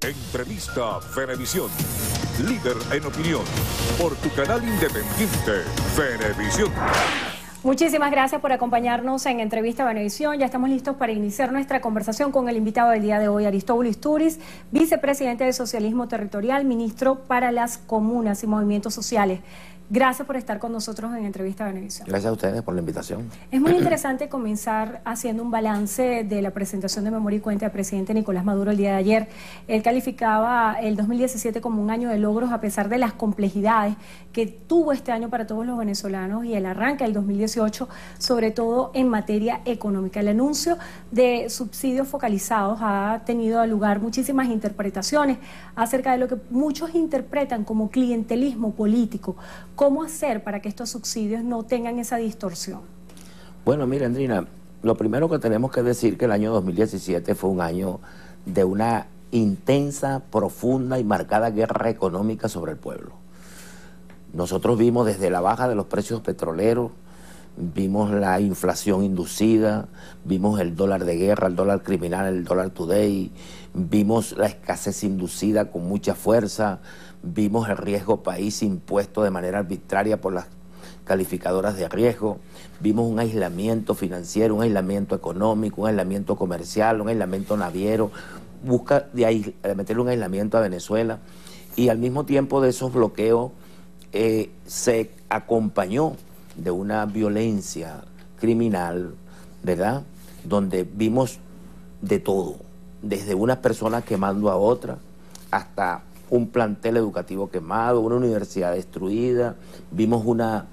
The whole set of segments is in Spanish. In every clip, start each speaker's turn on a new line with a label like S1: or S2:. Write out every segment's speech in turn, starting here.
S1: Entrevista Venevisión. Líder en opinión. Por tu canal independiente, Venevisión.
S2: Muchísimas gracias por acompañarnos en Entrevista Venevisión. Ya estamos listos para iniciar nuestra conversación con el invitado del día de hoy, Aristóbulo Isturiz, vicepresidente de Socialismo Territorial, ministro para las Comunas y Movimientos Sociales. Gracias por estar con nosotros en Entrevista Venevisión.
S3: Gracias a ustedes por la invitación.
S2: Es muy interesante comenzar haciendo un balance de la presentación de memoria y cuenta del presidente Nicolás Maduro el día de ayer. Él calificaba el 2017 como un año de logros a pesar de las complejidades que tuvo este año para todos los venezolanos y el arranque del 2018, sobre todo en materia económica. El anuncio de subsidios focalizados ha tenido lugar muchísimas interpretaciones acerca de lo que muchos interpretan como clientelismo político. ¿Cómo hacer para que estos subsidios no tengan esa distorsión?
S3: Bueno, mira, Andrina, lo primero que tenemos que decir que el año 2017 fue un año de una intensa, profunda y marcada guerra económica sobre el pueblo. Nosotros vimos desde la baja de los precios petroleros, vimos la inflación inducida, vimos el dólar de guerra, el dólar criminal, el dólar today, vimos la escasez inducida con mucha fuerza, vimos el riesgo país impuesto de manera arbitraria por las calificadoras de riesgo, vimos un aislamiento financiero, un aislamiento económico, un aislamiento comercial, un aislamiento naviero, busca de meterle un aislamiento a Venezuela, y al mismo tiempo de esos bloqueos se acompañó de una violencia criminal, ¿verdad?, donde vimos de todo, desde unas personas quemando a otras hasta un plantel educativo quemado, una universidad destruida, vimos una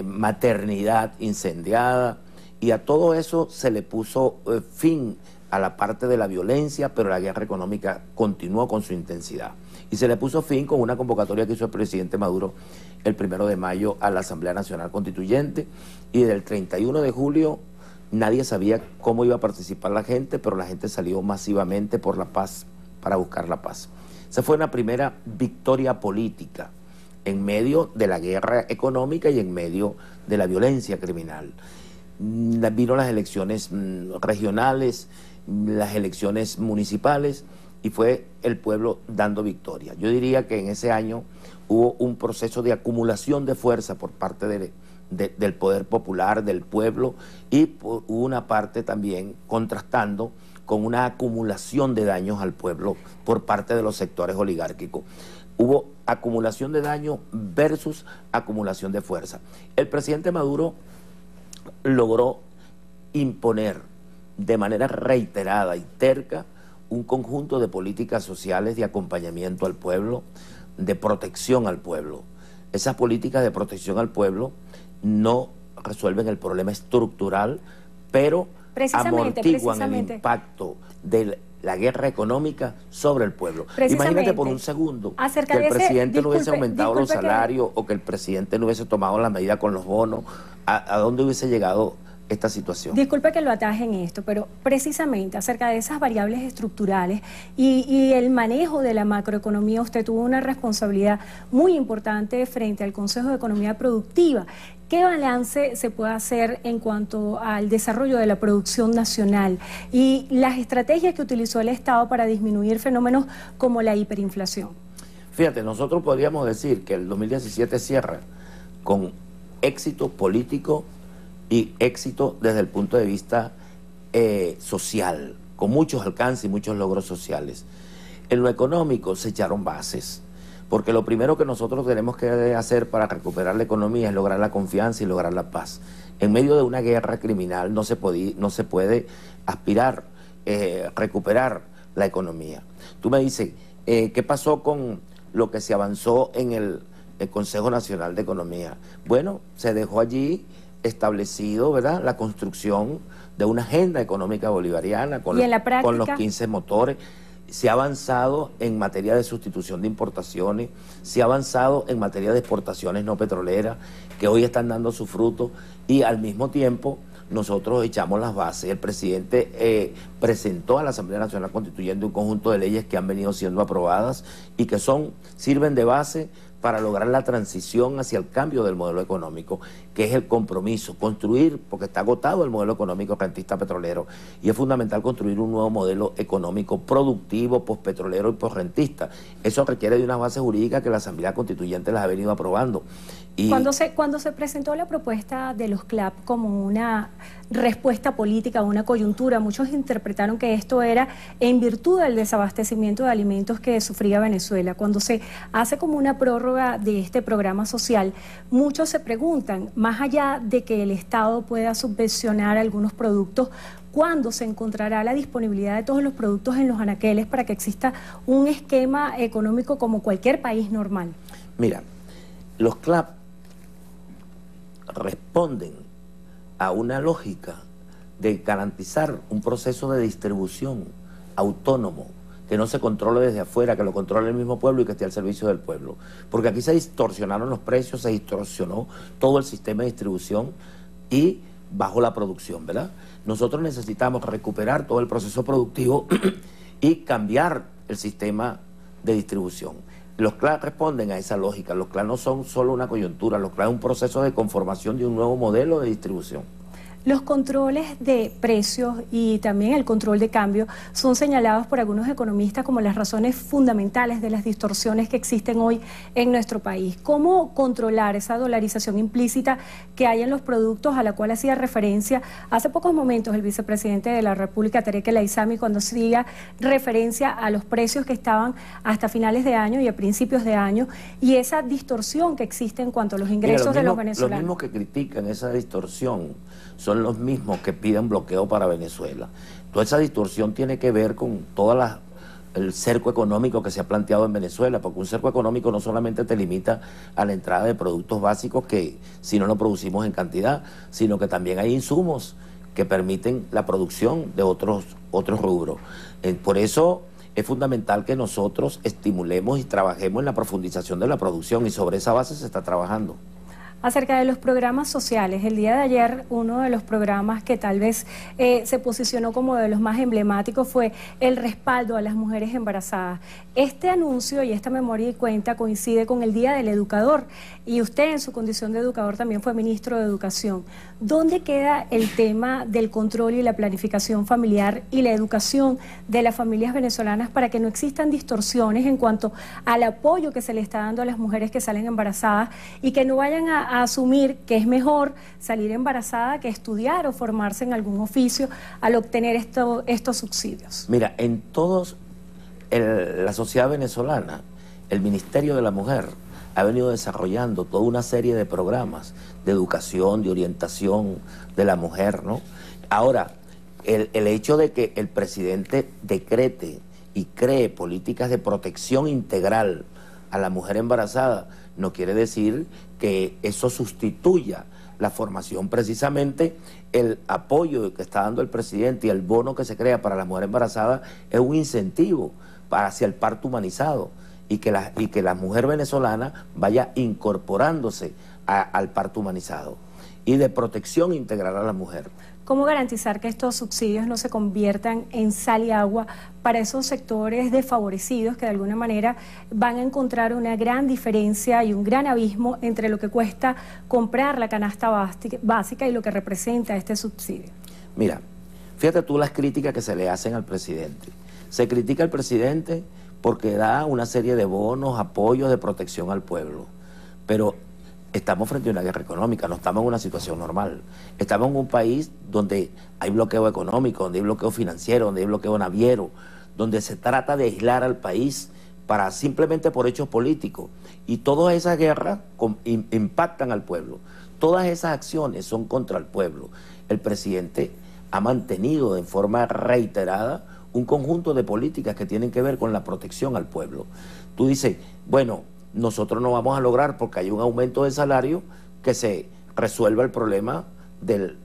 S3: maternidad incendiada, y a todo eso se le puso fin a la parte de la violencia, pero la guerra económica continuó con su intensidad. Y se le puso fin con una convocatoria que hizo el presidente Maduro el 1 de mayo a la Asamblea Nacional Constituyente, y del 31 de julio nadie sabía cómo iba a participar la gente, pero la gente salió masivamente por la paz, para buscar la paz. Esa fue una primera victoria política en medio de la guerra económica y en medio de la violencia criminal. Vino las elecciones regionales, las elecciones municipales, y fue el pueblo dando victoria. Yo diría que en ese año hubo un proceso de acumulación de fuerza por parte del poder popular, del pueblo, y hubo una parte también contrastando con una acumulación de daños al pueblo por parte de los sectores oligárquicos. Hubo acumulación de daño versus acumulación de fuerza. El presidente Maduro logró imponer de manera reiterada y terca un conjunto de políticas sociales de acompañamiento al pueblo, de protección al pueblo. Esas políticas de protección al pueblo no resuelven el problema estructural, pero amortiguan el impacto de la guerra económica sobre el pueblo. Imagínate por un segundo que el presidente no hubiese aumentado los salarios o que el presidente no hubiese tomado la medida con los bonos. ¿A dónde hubiese llegado esta situación?
S2: Disculpe que lo ataje en esto, pero precisamente acerca de esas variables estructurales y el manejo de la macroeconomía, usted tuvo una responsabilidad muy importante frente al Consejo de Economía Productiva. ¿Qué balance se puede hacer en cuanto al desarrollo de la producción nacional y las estrategias que utilizó el Estado para disminuir fenómenos como la hiperinflación?
S3: Fíjate, nosotros podríamos decir que el 2017 cierra con éxito político y éxito desde el punto de vista social, con muchos alcances y muchos logros sociales. En lo económico se echaron bases, porque lo primero que nosotros tenemos que hacer para recuperar la economía es lograr la confianza y lograr la paz. En medio de una guerra criminal no se puede aspirar recuperar la economía. Tú me dices, ¿qué pasó con lo que se avanzó en el Consejo Nacional de Economía? Bueno, se dejó allí establecido, ¿verdad?, la construcción de una agenda económica bolivariana con los 15 motores. Se ha avanzado en materia de sustitución de importaciones, se ha avanzado en materia de exportaciones no petroleras, que hoy están dando su fruto, y al mismo tiempo nosotros echamos las bases. El presidente presentó a la Asamblea Nacional Constituyente un conjunto de leyes que han venido siendo aprobadas y que sirven de base para lograr la transición hacia el cambio del modelo económico, que es el compromiso, construir, porque está agotado el modelo económico rentista petrolero, y es fundamental construir un nuevo modelo económico productivo, postpetrolero y postrentista. Eso requiere de una base jurídica que la Asamblea Constituyente las ha venido aprobando. Y
S2: cuando se presentó la propuesta de los CLAP como una respuesta política, una coyuntura, muchos interpretaron que esto era en virtud del desabastecimiento de alimentos que sufría Venezuela. Cuando se hace como una prórroga de este programa social, muchos se preguntan, más allá de que el Estado pueda subvencionar algunos productos, ¿cuándo se encontrará la disponibilidad de todos los productos en los anaqueles para que exista un esquema económico como cualquier país normal?
S3: Mira, los CLAP responden a una lógica de garantizar un proceso de distribución autónomo, que no se controle desde afuera, que lo controle el mismo pueblo y que esté al servicio del pueblo. Porque aquí se distorsionaron los precios, se distorsionó todo el sistema de distribución y bajó la producción, ¿verdad? Nosotros necesitamos recuperar todo el proceso productivo y cambiar el sistema de distribución. Los CLAP responden a esa lógica. Los CLAP no son solo una coyuntura, los CLAP es un proceso de conformación de un nuevo modelo de distribución.
S2: Los controles de precios y también el control de cambio son señalados por algunos economistas como las razones fundamentales de las distorsiones que existen hoy en nuestro país. ¿Cómo controlar esa dolarización implícita que hay en los productos a la cual hacía referencia hace pocos momentos el vicepresidente de la República, Tarek El Aissami, cuando hacía referencia a los precios que estaban hasta finales de año y a principios de año y esa distorsión que existe en cuanto a los ingresos de los venezolanos?
S3: Los mismos que critican esa distorsión son los mismos que piden bloqueo para Venezuela. Toda esa distorsión tiene que ver con el cerco económico que se ha planteado en Venezuela, porque un cerco económico no solamente te limita a la entrada de productos básicos que si no lo producimos en cantidad, sino que también hay insumos que permiten la producción de otros rubros. Por eso es fundamental que nosotros estimulemos y trabajemos en la profundización de la producción y sobre esa base se está trabajando.
S2: Acerca de los programas sociales, el día de ayer uno de los programas que tal vez se posicionó como de los más emblemáticos fue el respaldo a las mujeres embarazadas. Este anuncio y esta memoria y cuenta coincide con el Día del Educador y usted en su condición de educador también fue ministro de Educación. ¿Dónde queda el tema del control y la planificación familiar y la educación de las familias venezolanas para que no existan distorsiones en cuanto al apoyo que se le está dando a las mujeres que salen embarazadas y que no vayan a asumir que es mejor salir embarazada que estudiar o formarse en algún oficio al obtener estos subsidios?
S3: Mira, en la sociedad venezolana, el Ministerio de la Mujer ha venido desarrollando toda una serie de programas de educación, de orientación de la mujer, ¿no? Ahora, el hecho de que el presidente decrete y cree políticas de protección integral a la mujer embarazada no quiere decir que eso sustituya la formación. Precisamente el apoyo que está dando el presidente y el bono que se crea para la mujer embarazada es un incentivo hacia el parto humanizado y que la mujer venezolana vaya incorporándose al parto humanizado y de protección integral a la mujer.
S2: ¿Cómo garantizar que estos subsidios no se conviertan en sal y agua para esos sectores desfavorecidos que de alguna manera van a encontrar una gran diferencia y un gran abismo entre lo que cuesta comprar la canasta básica y lo que representa este subsidio?
S3: Mira, fíjate tú las críticas que se le hacen al presidente. Se critica al presidente porque da una serie de bonos, apoyos de protección al pueblo, pero estamos frente a una guerra económica, no estamos en una situación normal. Estamos en un país donde hay bloqueo económico, donde hay bloqueo financiero, donde hay bloqueo naviero, donde se trata de aislar al país simplemente por hechos políticos. Y todas esas guerras impactan al pueblo. Todas esas acciones son contra el pueblo. El presidente ha mantenido de forma reiterada un conjunto de políticas que tienen que ver con la protección al pueblo. Tú dices, bueno, nosotros no vamos a lograr porque hay un aumento de salario que se resuelva el problema de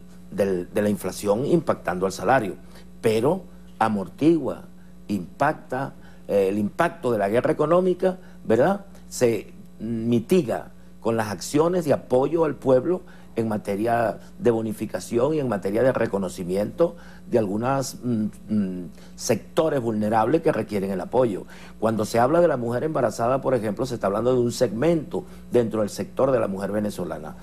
S3: la inflación impactando al salario, pero amortigua, impacta, el impacto de la guerra económica, ¿verdad? Se mitiga con las acciones de apoyo al pueblo en materia de bonificación y en materia de reconocimiento de algunos sectores vulnerables que requieren el apoyo. Cuando se habla de la mujer embarazada, por ejemplo, se está hablando de un segmento dentro del sector de la mujer venezolana.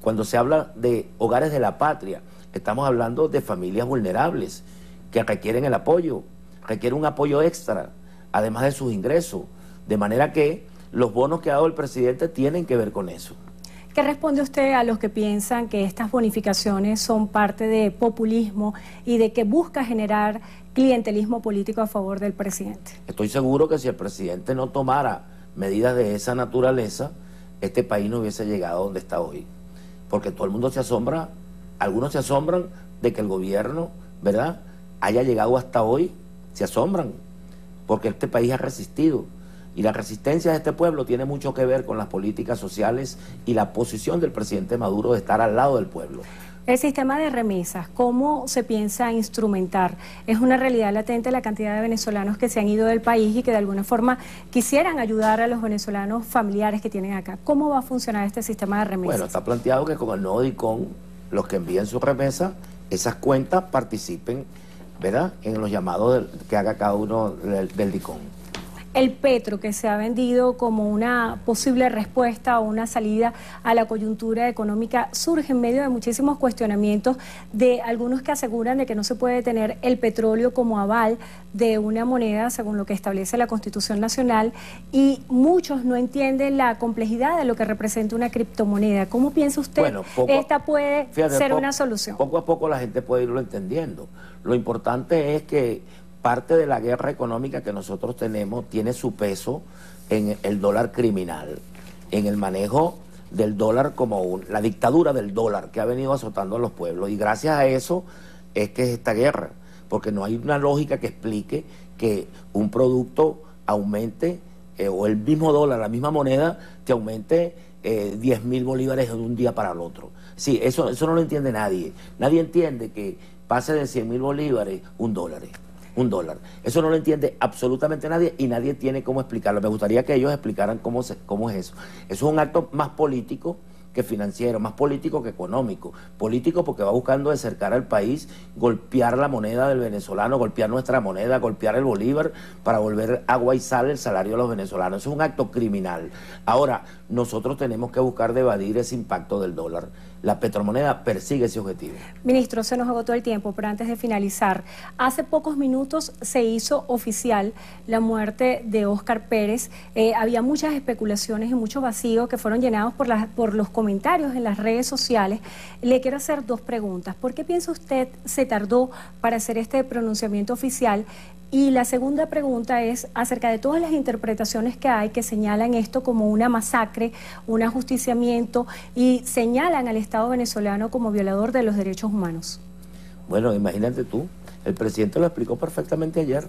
S3: Cuando se habla de hogares de la patria, estamos hablando de familias vulnerables que requieren el apoyo, requieren un apoyo extra, además de sus ingresos. De manera que los bonos que ha dado el presidente tienen que ver con eso.
S2: ¿Qué responde usted a los que piensan que estas bonificaciones son parte de populismo y de que busca generar clientelismo político a favor del presidente?
S3: Estoy seguro que si el presidente no tomara medidas de esa naturaleza, este país no hubiese llegado donde está hoy. Porque todo el mundo se asombra, algunos se asombran de que el gobierno, ¿verdad?, haya llegado hasta hoy, se asombran, porque este país ha resistido. Y la resistencia de este pueblo tiene mucho que ver con las políticas sociales y la posición del presidente Maduro de estar al lado del pueblo.
S2: El sistema de remesas, ¿cómo se piensa instrumentar? Es una realidad latente la cantidad de venezolanos que se han ido del país y que de alguna forma quisieran ayudar a los venezolanos familiares que tienen acá. ¿Cómo va a funcionar este sistema de remesas?
S3: Bueno, está planteado que con el nuevo DICON, los que envíen su remesa, esas cuentas participen, ¿verdad?, en los llamados que haga cada uno del DICON.
S2: El petro, que se ha vendido como una posible respuesta o una salida a la coyuntura económica, surge en medio de muchísimos cuestionamientos de algunos que aseguran de que no se puede tener el petróleo como aval de una moneda según lo que establece la Constitución Nacional, y muchos no entienden la complejidad de lo que representa una criptomoneda. ¿Cómo piensa usted esta puede ser una solución?
S3: Poco a poco la gente puede irlo entendiendo. Lo importante es que parte de la guerra económica que nosotros tenemos tiene su peso en el dólar criminal, en el manejo del dólar como la dictadura del dólar que ha venido azotando a los pueblos. Y gracias a eso es que es esta guerra, porque no hay una lógica que explique que un producto aumente, o el mismo dólar, la misma moneda, te aumente 10.000 bolívares de un día para el otro. Sí, eso no lo entiende nadie. Nadie entiende que pase de 100.000 bolívares un dólar. Eso no lo entiende absolutamente nadie y nadie tiene cómo explicarlo. Me gustaría que ellos explicaran cómo es eso. Eso es un acto más político que financiero, más político que económico. Político porque va buscando acercar al país, golpear la moneda del venezolano, golpear nuestra moneda, golpear el bolívar para volver agua y sal el salario de los venezolanos. Eso es un acto criminal. Ahora, nosotros tenemos que buscar de evadir ese impacto del dólar. La petromoneda persigue ese objetivo.
S2: Ministro, se nos agotó el tiempo, pero antes de finalizar, hace pocos minutos se hizo oficial la muerte de Óscar Pérez. Había muchas especulaciones y mucho vacío que fueron llenados por los comentarios en las redes sociales. Le quiero hacer dos preguntas. ¿Por qué piensa usted se tardó para hacer este pronunciamiento oficial? Y la segunda pregunta es acerca de todas las interpretaciones que hay que señalan esto como una masacre, un ajusticiamiento y señalan al Estado venezolano como violador de los derechos humanos.
S3: Bueno, imagínate tú, el presidente lo explicó perfectamente ayer.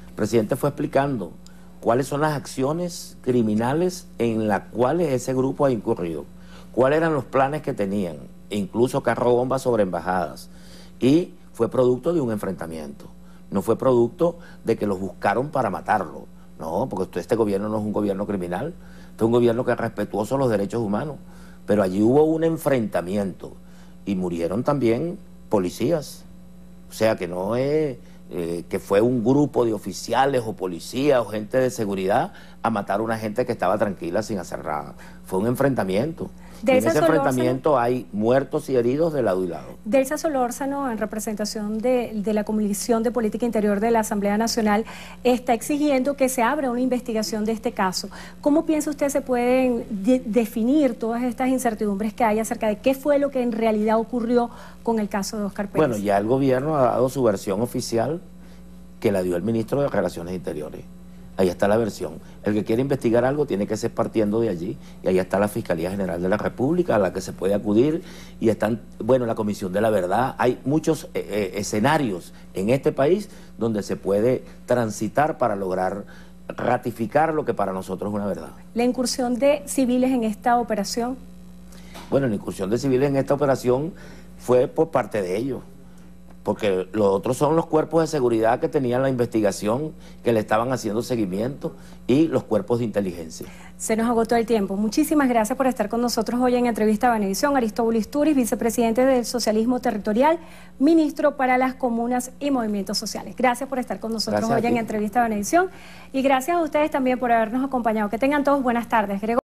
S3: El presidente fue explicando cuáles son las acciones criminales en las cuales ese grupo ha incurrido, cuáles eran los planes que tenían, e incluso carro bomba sobre embajadas, y fue producto de un enfrentamiento. No fue producto de que los buscaron para matarlo. No, porque este gobierno no es un gobierno criminal. Este es un gobierno que es respetuoso de los derechos humanos. Pero allí hubo un enfrentamiento y murieron también policías. O sea que no es que fue un grupo de oficiales o policías o gente de seguridad a matar a una gente que estaba tranquila sin hacer nada. Fue un enfrentamiento. Y en ese enfrentamiento hay muertos y heridos de lado y lado.
S2: Delsa Solórzano, en representación de la Comisión de Política Interior de la Asamblea Nacional, está exigiendo que se abra una investigación de este caso. ¿Cómo piensa usted se pueden definir todas estas incertidumbres que hay acerca de qué fue lo que en realidad ocurrió con el caso de Óscar Pérez?
S3: Bueno, ya el gobierno ha dado su versión oficial, que la dio el ministro de Relaciones Interiores. Ahí está la versión. El que quiere investigar algo tiene que ser partiendo de allí. Y ahí está la Fiscalía General de la República a la que se puede acudir. Y están, bueno, la Comisión de la Verdad. Hay muchos escenarios en este país donde se puede transitar para lograr ratificar lo que para nosotros es una verdad.
S2: ¿La incursión de civiles en esta operación?
S3: Bueno, la incursión de civiles en esta operación fue por parte de ellos. porque los otros son los cuerpos de seguridad que tenían la investigación, que le estaban haciendo seguimiento, y los cuerpos de inteligencia.
S2: Se nos agotó el tiempo. Muchísimas gracias por estar con nosotros hoy en Entrevista a Venevisión. Aristóbulo Isturiz, vicepresidente del Socialismo Territorial, ministro para las Comunas y Movimientos Sociales. Gracias por estar con nosotros hoy en Entrevista a Venevisión, y gracias a ustedes también por habernos acompañado. Que tengan todos buenas tardes.